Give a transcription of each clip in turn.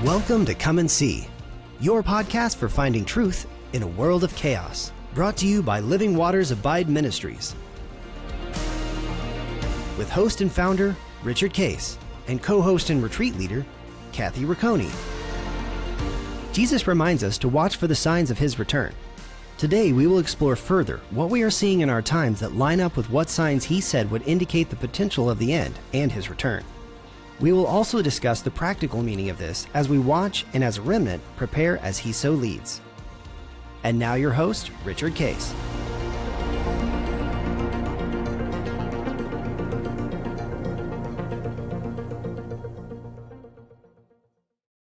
Welcome to Come and See, your podcast for finding truth in a world of chaos. Brought to you by Living Waters Abide Ministries. With host and founder, Richard Case, and co-host and retreat leader, Kathy Ricconi. Jesus reminds us to watch for the signs of his return. Today, we will explore further what we are seeing in our times that line up with what signs he said would indicate the potential of the end and his return. We will also discuss the practical meaning of this as we watch and as a remnant prepare as he so leads. And now your host, Richard Case.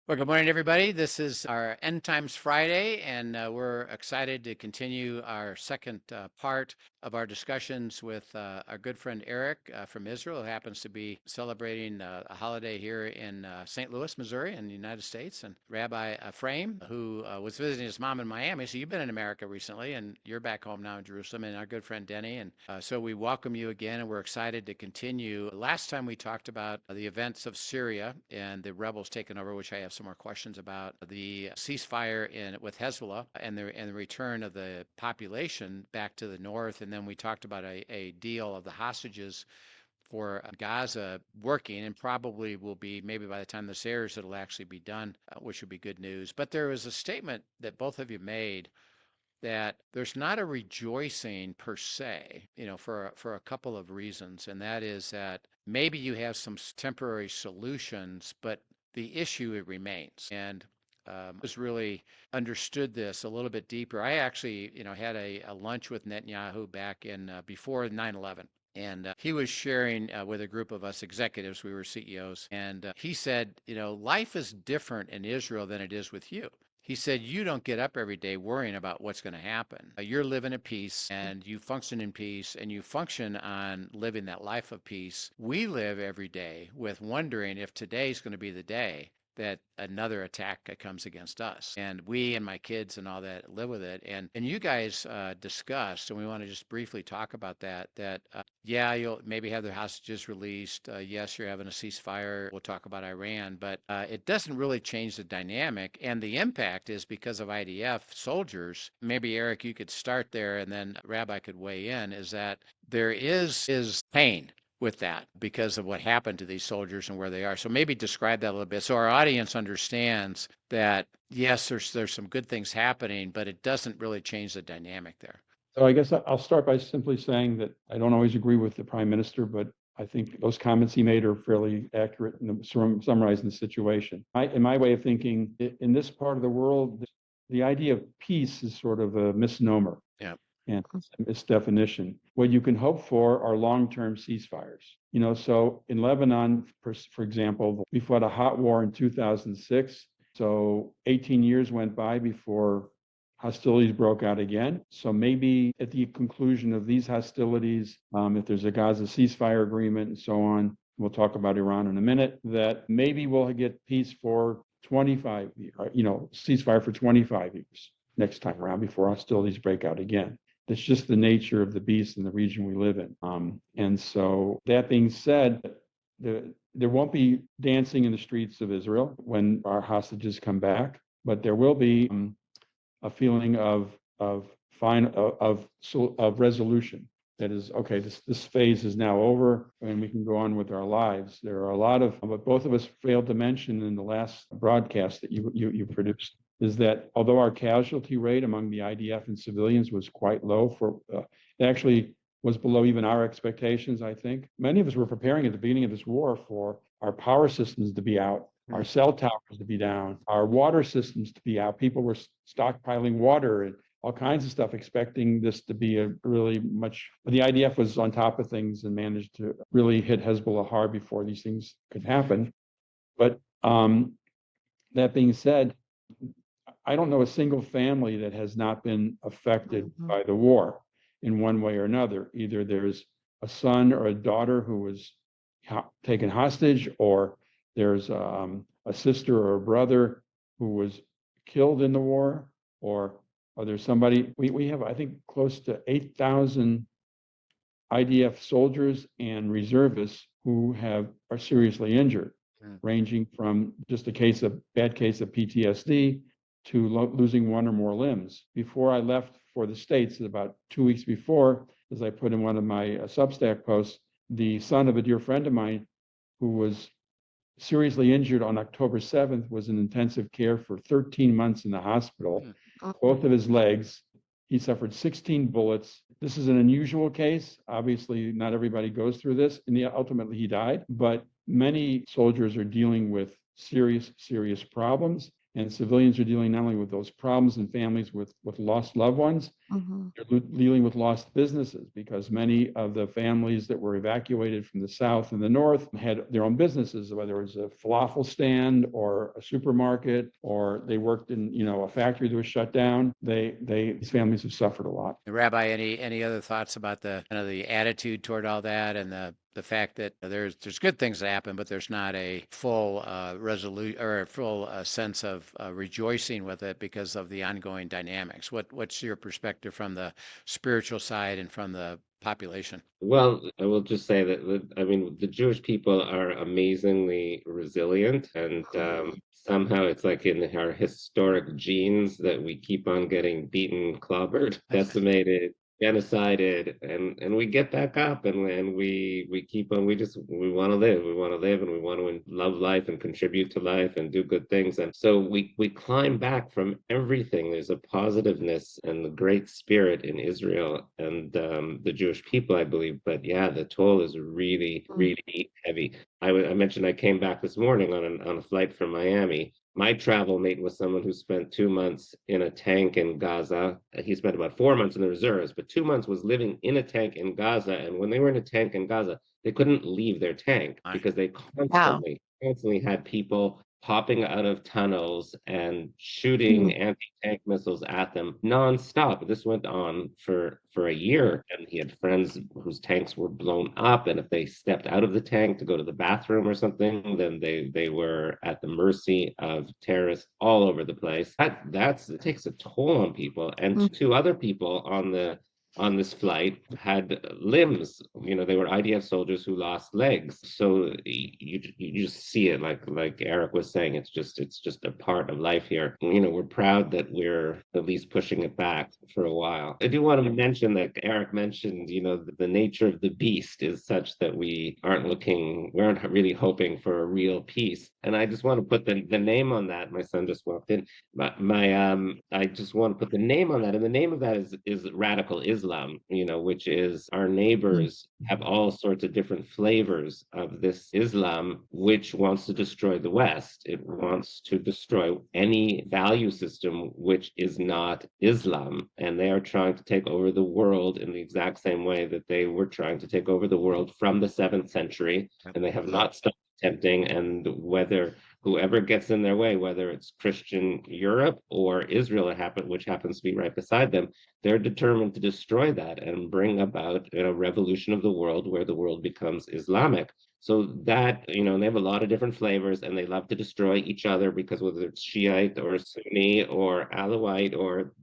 Well, good morning, everybody. This is our End Times Friday, and we're excited to continue our second part of our discussions with our good friend Eric from Israel, who happens to be celebrating a holiday here in St. Louis, Missouri, in the United States, and Rabbi Ephraim, who was visiting his mom in Miami. So you've been in America recently, and you're back home now in Jerusalem, and our good friend Denny. And so we welcome you again, and we're excited to continue. Last time we talked about the events of Syria and the rebels taking over, which I have some more questions about, the ceasefire with Hezbollah and the return of the population back to the north. And then we talked about a deal of the hostages for Gaza working, and probably will be, maybe by the time this airs, it'll actually be done, which would be good news. But there was a statement that both of you made that there's not a rejoicing per se, for a couple of reasons. And that is that maybe you have some temporary solutions, but the issue, it remains. And was really understood this a little bit deeper. I actually, had a lunch with Netanyahu back in before 9/11. And he was sharing with a group of us executives, we were CEOs, and he said, life is different in Israel than it is with you. He said, you don't get up every day worrying about what's going to happen. You're living in peace, and you function in peace, and you function on living that life of peace. We live every day with wondering if today's going to be the day that another attack comes against us. And we and my kids and all that live with it. And you guys discussed, and we want to just briefly talk about that, yeah, you'll maybe have the hostages released. Yes, you're having a ceasefire. We'll talk about Iran, but it doesn't really change the dynamic. And the impact is because of IDF soldiers. Maybe, Eric, you could start there, and then Rabbi could weigh in, is that there is pain with that because of what happened to these soldiers and where they are. So maybe describe that a little bit so our audience understands that, yes, there's some good things happening, but it doesn't really change the dynamic there. So I guess I'll start by simply saying that I don't always agree with the prime minister, but I think those comments he made are fairly accurate in summarizing the situation. In my way of thinking, in this part of the world, the idea of peace is sort of a misnomer. Yeah. And its definition. What you can hope for are long-term ceasefires. So in Lebanon, for example, we fought a hot war in 2006. So 18 years went by before hostilities broke out again. So maybe at the conclusion of these hostilities, if there's a Gaza ceasefire agreement and so on, we'll talk about Iran in a minute, that maybe we'll get peace for 25 years, ceasefire for 25 years next time around before hostilities break out again. That's just the nature of the beast in the region we live in. And so that being said, there won't be dancing in the streets of Israel when our hostages come back, but there will be a feeling of resolution. That is, okay, this phase is now over and we can go on with our lives. There are a lot of what both of us failed to mention in the last broadcast that you produced, is that although our casualty rate among the IDF and civilians was quite low, it actually was below even our expectations, I think. Many of us were preparing at the beginning of this war for our power systems to be out, our cell towers to be down, our water systems to be out. People were stockpiling water and all kinds of stuff, expecting this to be the IDF was on top of things and managed to really hit Hezbollah hard before these things could happen. But that being said, I don't know a single family that has not been affected by the war in one way or another. Either there's a son or a daughter who was taken hostage, or there's a sister or a brother who was killed in the war, or there's somebody. We have, I think, close to 8,000 IDF soldiers and reservists who are seriously injured. ranging from just a bad case of PTSD to losing one or more limbs. Before I left for the States, about 2 weeks before, as I put in one of my Substack posts, the son of a dear friend of mine who was seriously injured on October 7th was in intensive care for 13 months in the hospital. Both of his legs, he suffered 16 bullets. This is an unusual case. Obviously, not everybody goes through this, and ultimately he died. But many soldiers are dealing with serious problems, and civilians are dealing not only with those problems and families with lost loved ones, they're dealing with lost businesses, because many of the families that were evacuated from the south and the north had their own businesses, whether it was a falafel stand or a supermarket, or they worked in a factory that was shut down. These families have suffered a lot. Rabbi, any other thoughts about the kind of the attitude toward all that, and the fact that there's good things that happen, but there's not a full resolution or a full sense of rejoicing with it because of the ongoing dynamics? What's your perspective from the spiritual side and from the population? Well, I will just say that, I mean, the Jewish people are amazingly resilient, and somehow it's like in our historic genes that we keep on getting beaten, clobbered, decimated, genocided, and we get back up, and we keep on. We want to live. We want to live, and we want to love life and contribute to life and do good things. And so we climb back from everything. There's a positiveness and the great spirit in Israel and the Jewish people, I believe. But yeah, the toll is really, really heavy. I mentioned I came back this morning on a flight from Miami. My travel mate was someone who spent 2 months in a tank in Gaza. He spent about 4 months in the reserves, but 2 months was living in a tank in Gaza. And when they were in a tank in Gaza, they couldn't leave their tank because they constantly had people popping out of tunnels and shooting anti-tank missiles at them nonstop. This went on for a year, and he had friends whose tanks were blown up, and if they stepped out of the tank to go to the bathroom or something, then they were at the mercy of terrorists all over the place. It takes a toll on people. And two other people on this flight had limbs. They were IDF soldiers who lost legs. So you just see it, like Eric was saying, it's just a part of life here. We're proud that we're at least pushing it back for a while. I do want to mention that Eric mentioned, the nature of the beast is such that we aren't really hoping for a real peace. And I just want to put the name on that. My son just walked in. I just want to put the name on that, and the name of that is radical Islam, which is our neighbors have all sorts of different flavors of this Islam, which wants to destroy the West. It wants to destroy any value system which is not Islam, and they are trying to take over the world in the exact same way that they were trying to take over the world from the 7th century, and they have not stopped attempting. And whoever gets in their way, whether it's Christian Europe or Israel, which happens to be right beside them, they're determined to destroy that and bring about a revolution of the world where the world becomes Islamic. So that, they have a lot of different flavors, and they love to destroy each other, because whether it's Shiite or Sunni or Alawite, or,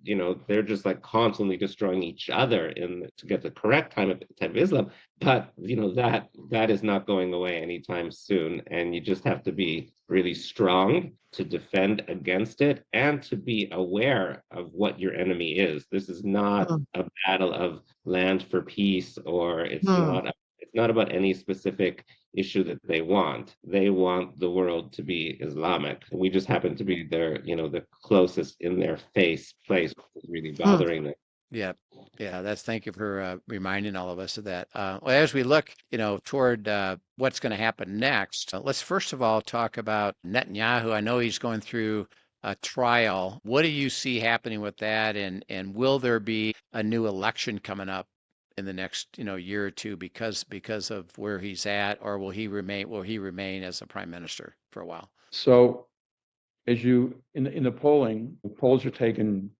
they're just like constantly destroying each other to get the correct type of Islam. But, that is not going away anytime soon. And you just have to be really strong to defend against it, and to be aware of what your enemy is. This is not a battle of land for peace, or it's not about any specific issue that they want. They want the world to be Islamic. We just happen to be the closest in their place, which is really bothering them. Yeah. Thank you for reminding all of us of that. Well, as we look, toward what's going to happen next, let's first of all talk about Netanyahu. I know he's going through a trial. What do you see happening with that, and will there be a new election coming up in the next year or two because of where he's at, or will he remain as a prime minister for a while? So, as in the polling, the polls are taken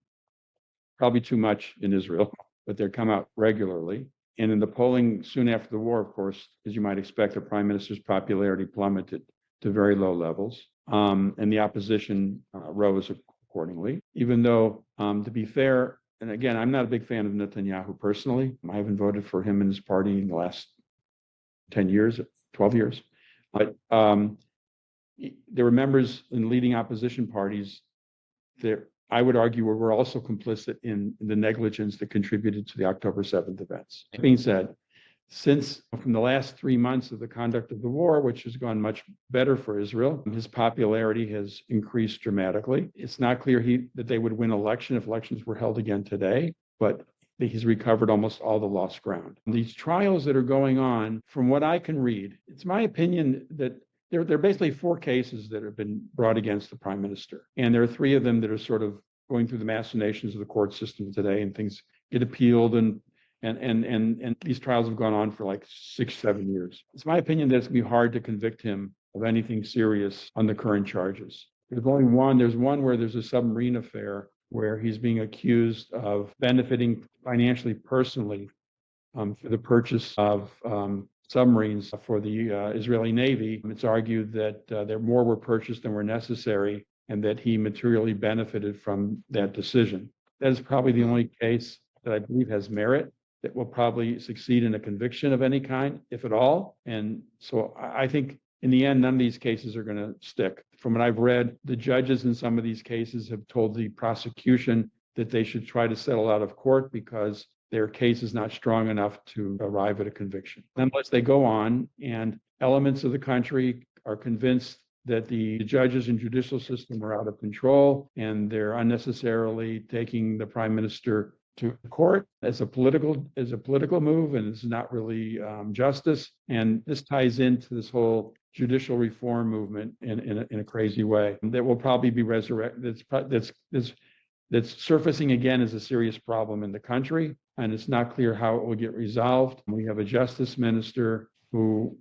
probably too much in Israel, but they come out regularly. And in the polling soon after the war, of course, as you might expect, the prime minister's popularity plummeted to very low levels, and the opposition rose accordingly. Even though, to be fair, and again, I'm not a big fan of Netanyahu personally. I haven't voted for him and his party in the last 10 years, 12 years. But there were members in leading opposition parties that I would argue were also complicit in the negligence that contributed to the October 7th events. That being said, since from the last 3 months of the conduct of the war, which has gone much better for Israel, his popularity has increased dramatically. It's not clear that they would win election if elections were held again today, but he's recovered almost all the lost ground. These trials that are going on, from what I can read, it's my opinion that there are basically 4 cases that have been brought against the prime minister. And there are 3 of them that are sort of going through the machinations of the court system today, and things get appealed, and these trials have gone on for like 6-7 years. It's my opinion that it's going to be hard to convict him of anything serious on the current charges. There's only one. There's one where there's a submarine affair where he's being accused of benefiting financially, personally, for the purchase of submarines for the Israeli Navy. It's argued that there more were purchased than were necessary, and that he materially benefited from that decision. That is probably the only case that I believe has merit, that will probably succeed in a conviction of any kind, if at all. And so I think in the end, none of these cases are going to stick. From what I've read, the judges in some of these cases have told the prosecution that they should try to settle out of court because their case is not strong enough to arrive at a conviction. Nonetheless, they go on, and elements of the country are convinced that the judges and judicial system are out of control, and they're unnecessarily taking the prime minister to court as a political move, and it's not really justice. And this ties into this whole judicial reform movement in a crazy way that will probably be resurrected. That's surfacing again as a serious problem in the country, and it's not clear how it will get resolved. We have a justice minister who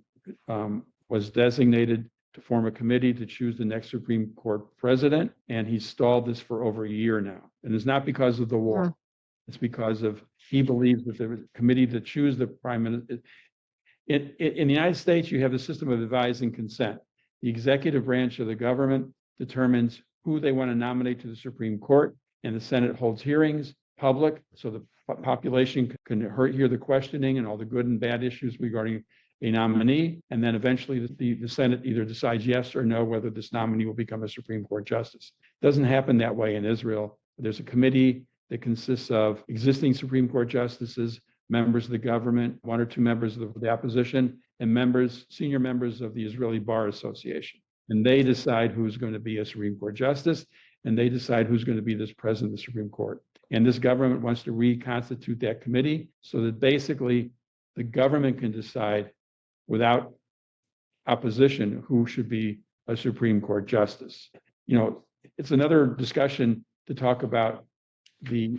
was designated to form a committee to choose the next Supreme Court president, and he's stalled this for over a year now. And it's not because of the war. It's because of he believes that the committee to choose the prime minister. In the United States, you have a system of advise and consent. The executive branch of the government determines who they want to nominate to the Supreme Court, and the Senate holds hearings, public, so the population can hear the questioning and all the good and bad issues regarding a nominee. And then eventually the Senate either decides yes or no whether this nominee will become a Supreme Court justice. It doesn't happen that way in Israel. There's a committee that consists of existing Supreme Court justices, members of the government, 1 or 2 members of the opposition, and senior members of the Israeli Bar Association. And they decide who's going to be a Supreme Court justice, and they decide who's going to be this president of the Supreme Court. And this government wants to reconstitute that committee so that basically the government can decide without opposition who should be a Supreme Court justice. It's another discussion to talk about the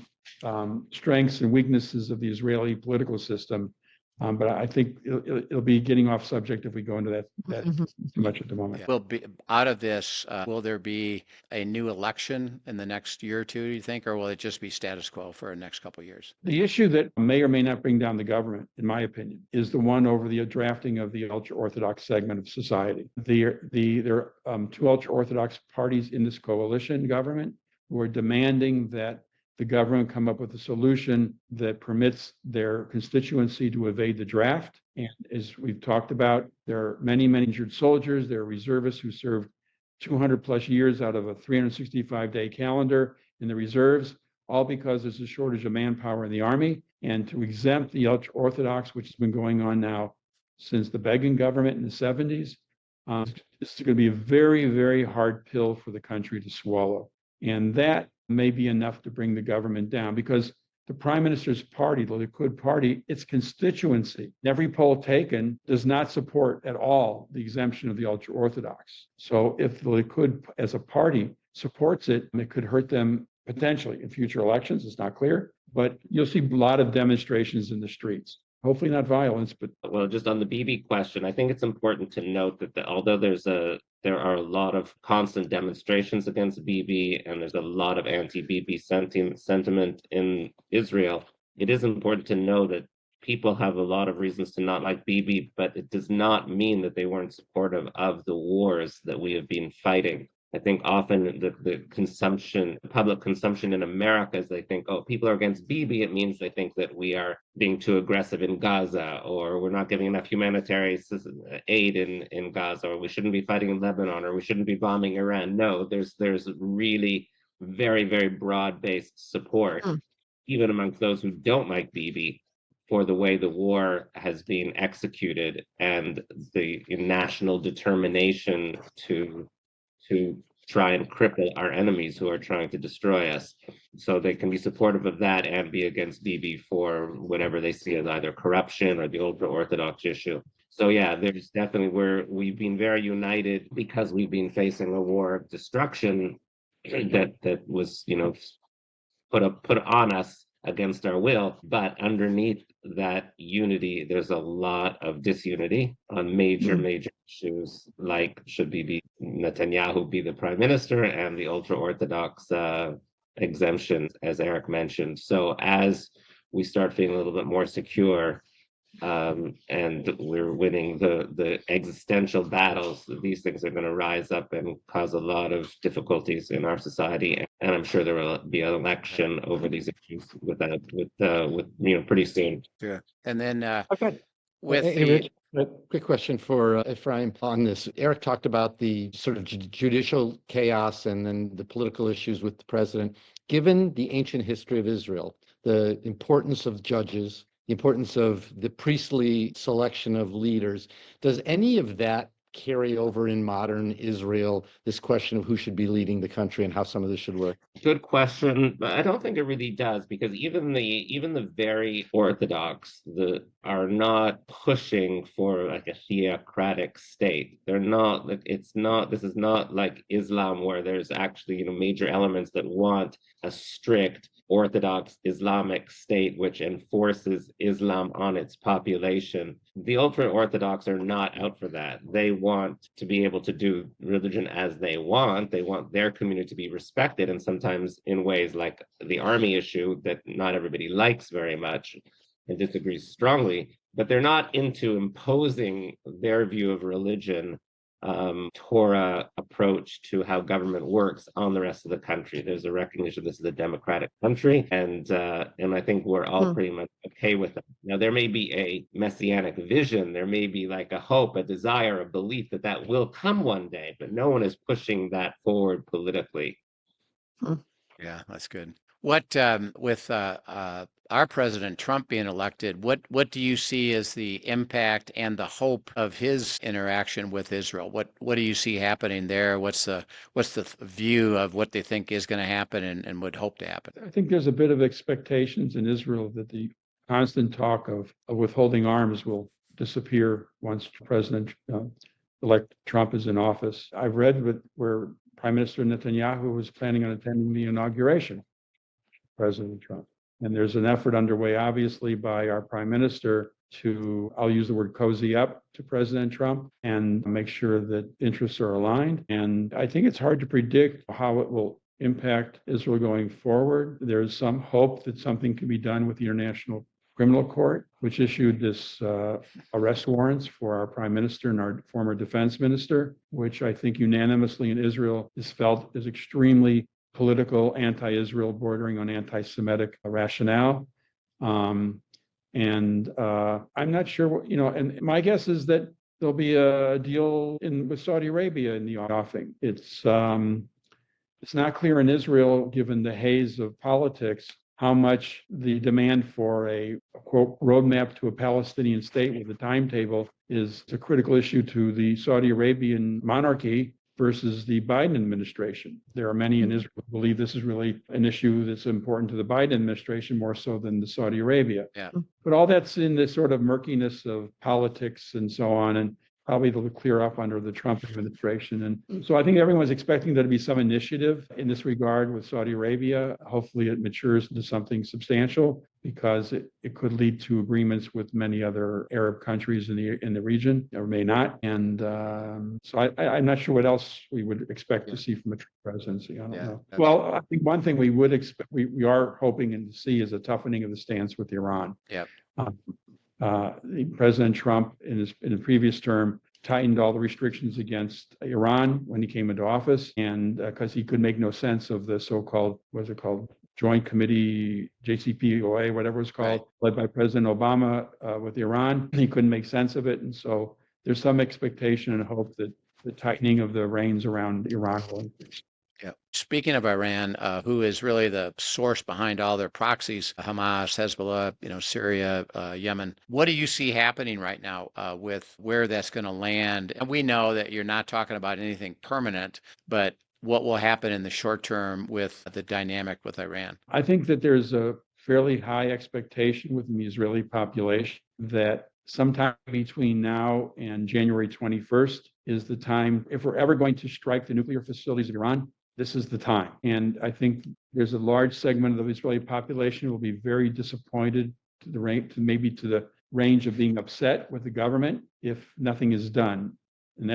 strengths and weaknesses of the Israeli political system. But I think it'll be getting off subject if we go into that too much at the moment. Will be out of this. Will there be a new election in the next year or 2? Do you think, or will it just be status quo for the next couple of years? The issue that may or may not bring down the government, in my opinion, is the one over the drafting of the ultra-Orthodox segment of society. There are 2 ultra-Orthodox parties in this coalition government who are demanding that the government come up with a solution that permits their constituency to evade the draft. And as we've talked about, there are many injured soldiers. There are reservists who served 200 plus years out of a 365-day calendar in the reserves, all because there's a shortage of manpower in the army. And to exempt the ultra-Orthodox, which has been going on now since the Begin government in the 70s, this is going to be a very, very hard pill for the country to swallow. And that may be enough to bring the government down, because the prime minister's party, the Likud party, its constituency, every poll taken does not support at all the exemption of the ultra-Orthodox. So if the Likud as a party supports it, it could hurt them potentially in future elections. It's not clear, but you'll see a lot of demonstrations in the streets. Hopefully not violence, but... Well, just on the Bibi question, I think it's important to note that although there are a lot of constant demonstrations against Bibi, and there's a lot of anti-Bibi sentiment in Israel, it is important to know that people have a lot of reasons to not like Bibi, but it does not mean that they weren't supportive of the wars that we have been fighting I think often the consumption, public consumption in America is they think, oh, people are against Bibi. It means they think that we are being too aggressive in Gaza, or we're not giving enough humanitarian aid in Gaza, or we shouldn't be fighting in Lebanon, or we shouldn't be bombing Iran. No, there's really very, very broad-based support, even amongst those who don't like Bibi, for the way the war has been executed and the national determination to try and cripple our enemies who are trying to destroy us. So they can be supportive of that and be against Bibi for whatever they see as either corruption or the ultra-Orthodox issue. So yeah, there's definitely we've been very united because we've been facing a war of destruction that was, put on us against our will. But underneath that unity, there's a lot of disunity on major issues, like should Netanyahu be the prime minister, and the ultra-Orthodox exemptions, as Eric mentioned. So as we start feeling a little bit more secure, and we're winning the existential battles, these things are going to rise up and cause a lot of difficulties in our society. And I'm sure there will be an election over these issues pretty soon. Yeah. And then Okay. with Hey, the Rich, a quick question for Ephraim on this. Eric talked about the sort of judicial chaos and then the political issues with the president. Given the ancient history of Israel, the importance of judges, the importance of the priestly selection of leaders, does any of that carry over in modern Israel, this question of who should be leading the country and how some of this should work? Good question, but I don't think it really does, because even the very Orthodox are not pushing for like a theocratic state. They're not. This is not like Islam, where there's actually major elements that want a strict Orthodox Islamic state which enforces Islam on its population. The ultra-Orthodox are not out for that. They want to be able to do religion as they want. They want their community to be respected, and sometimes in ways like the army issue that not everybody likes very much and disagrees strongly, but they're not into imposing their view of religion, Torah approach to how government works on the rest of the country. There's a recognition this is a democratic country, and I think we're all pretty much okay with that. Now, there may be a messianic vision, there may be like a hope, a desire, a belief that will come one day, but no one is pushing that forward politically. Yeah, that's good. What with our President Trump being elected, what do you see as the impact and the hope of his interaction with Israel? What do you see happening there? What's the view of what they think is going to happen and would hope to happen? I think there's a bit of expectations in Israel that the constant talk of withholding arms will disappear once President-elect Trump is in office. I've read where Prime Minister Netanyahu was planning on attending the inauguration of President Trump. And there's an effort underway, obviously, by our Prime Minister to, I'll use the word cozy up to President Trump and make sure that interests are aligned. And I think it's hard to predict how it will impact Israel going forward. There's some hope that something can be done with the International Criminal Court, which issued this arrest warrants for our Prime Minister and our former defense minister, which I think unanimously in Israel is felt as extremely political, anti-Israel, bordering on anti-Semitic rationale. And I'm not sure, and my guess is that there'll be a deal with Saudi Arabia in the offing. It's not clear in Israel, given the haze of politics, how much the demand for a, quote, roadmap to a Palestinian state with a timetable is a critical issue to the Saudi Arabian monarchy versus the Biden administration. There are many in Israel who believe this is really an issue that's important to the Biden administration more so than the Saudi Arabia. Yeah. But all that's in the sort of murkiness of politics and so on, and probably it'll clear up under the Trump administration. And so I think everyone's expecting there to be some initiative in this regard with Saudi Arabia. Hopefully it matures into something substantial, because it could lead to agreements with many other Arab countries in the region, or may not. And so I'm not sure what else we would expect to see from a Trump presidency. I don't know. Well, I think one thing we would expect, we are hoping and to see, is a toughening of the stance with Iran. Yeah. President Trump in the previous term tightened all the restrictions against Iran when he came into office, and because he could make no sense of the so-called, what's it called, Joint Committee, JCPOA, whatever it's called, led by President Obama with Iran. He couldn't make sense of it. And so there's some expectation and hope that the tightening of the reins around Iran will increase. Yeah. Speaking of Iran, who is really the source behind all their proxies, Hamas, Hezbollah, Syria, Yemen, what do you see happening right now with where that's going to land? And we know that you're not talking about anything permanent, but what will happen in the short term with the dynamic with Iran? I think that there's a fairly high expectation within the Israeli population that sometime between now and January 21st is the time, if we're ever going to strike the nuclear facilities of Iran, this is the time. And I think there's a large segment of the Israeli population who will be very disappointed to the range of being upset with the government if nothing is done. And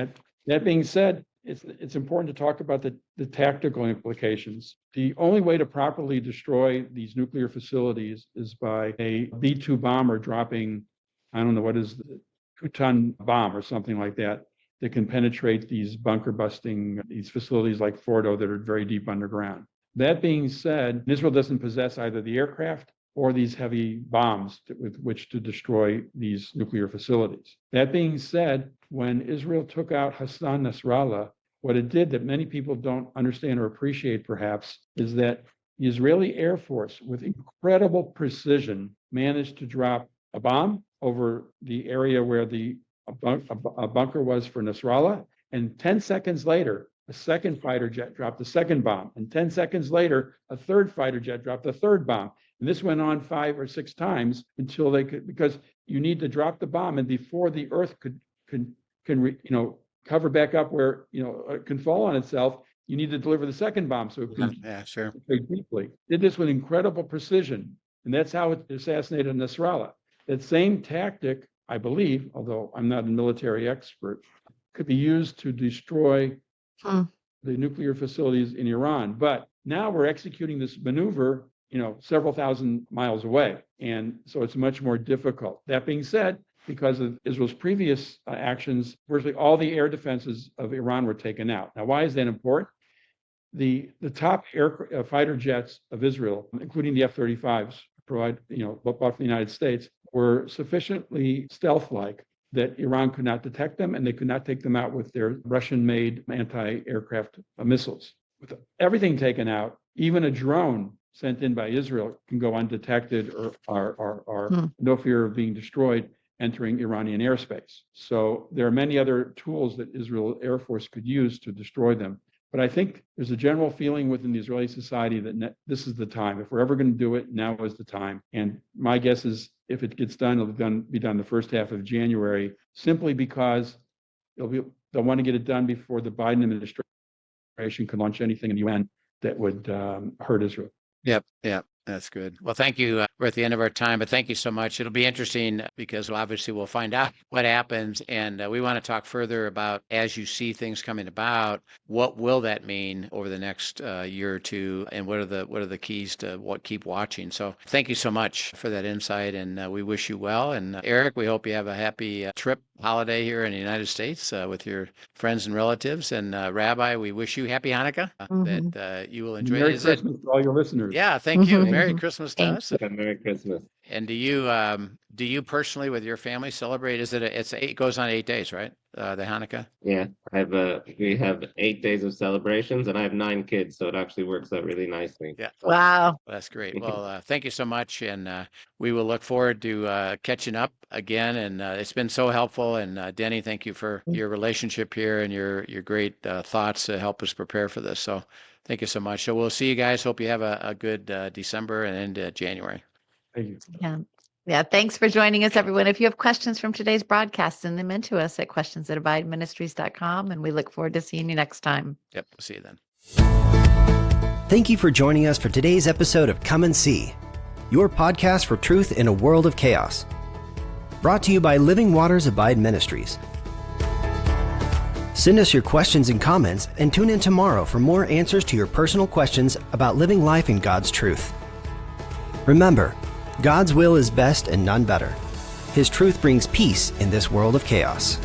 that being said, it's important to talk about the tactical implications. The only way to properly destroy these nuclear facilities is by a B-2 bomber dropping, I don't know, what is the 2-ton bomb or something like that can penetrate these these facilities like Fordo that are very deep underground. That being said, Israel doesn't possess either the aircraft or these heavy bombs with which to destroy these nuclear facilities. That being said, when Israel took out Hassan Nasrallah, what it did that many people don't understand or appreciate perhaps is that the Israeli Air Force, with incredible precision, managed to drop a bomb over the area where a bunker was for Nasrallah, and 10 seconds later, a second fighter jet dropped the second bomb, and 10 seconds later, a third fighter jet dropped the third bomb. And this went on 5 or 6 times until they could, because you need to drop the bomb, and before the Earth can cover back up where it can fall on itself, you need to deliver the second bomb so it can very deeply. Did this with incredible precision, and that's how it assassinated Nasrallah. That same tactic, I believe, although I'm not a military expert, could be used to destroy the nuclear facilities in Iran. But now we're executing this maneuver, several thousand miles away. And so it's much more difficult. That being said, because of Israel's previous actions, virtually all the air defenses of Iran were taken out. Now, why is that important? The top fighter jets of Israel, including the F-35s, bought from the United States, were sufficiently stealth-like that Iran could not detect them, and they could not take them out with their Russian-made anti-aircraft missiles. With everything taken out, even a drone sent in by Israel can go undetected or no fear of being destroyed entering Iranian airspace. So there are many other tools that Israel Air Force could use to destroy them. But I think there's a general feeling within the Israeli society that this is the time. If we're ever going to do it, now is the time. And my guess is if it gets done, it'll be done the first half of January, simply because they'll want to get it done before the Biden administration can launch anything in the UN that would hurt Israel. Yep. That's good. Well, thank you. We're at the end of our time, but thank you so much. It'll be interesting because obviously we'll find out what happens. And we want to talk further about, as you see things coming about, what will that mean over the next year or two? And what are the keys to keep watching? So thank you so much for that insight. And we wish you well. And Eric, we hope you have a happy trip holiday here in the United States with your friends and relatives. And Rabbi, we wish you happy Hanukkah, that you will enjoy it. Merry Christmas to all your listeners. Yeah, thank you. Merry Christmas to us. Merry Christmas. And do you personally with your family celebrate? It goes on 8 days, right? The Hanukkah? Yeah, we have 8 days of celebrations, and I have 9 kids, so it actually works out really nicely. Yeah. Wow. Well, that's great. Well, thank you so much, and we will look forward to catching up again. And it's been so helpful. And Denny, thank you for your relationship here and your great thoughts to help us prepare for this. So thank you so much. So we'll see you guys. Hope you have a good December and into January. Thank you. Yeah. Thanks for joining us, everyone. If you have questions from today's broadcast, send them in to us at questions@abideministries.com, and we look forward to seeing you next time. Yep. We'll see you then. Thank you for joining us for today's episode of Come and See, your podcast for truth in a world of chaos. Brought to you by Living Waters Abide Ministries. Send us your questions and comments, and tune in tomorrow for more answers to your personal questions about living life in God's truth. Remember, God's will is best and none better. His truth brings peace in this world of chaos.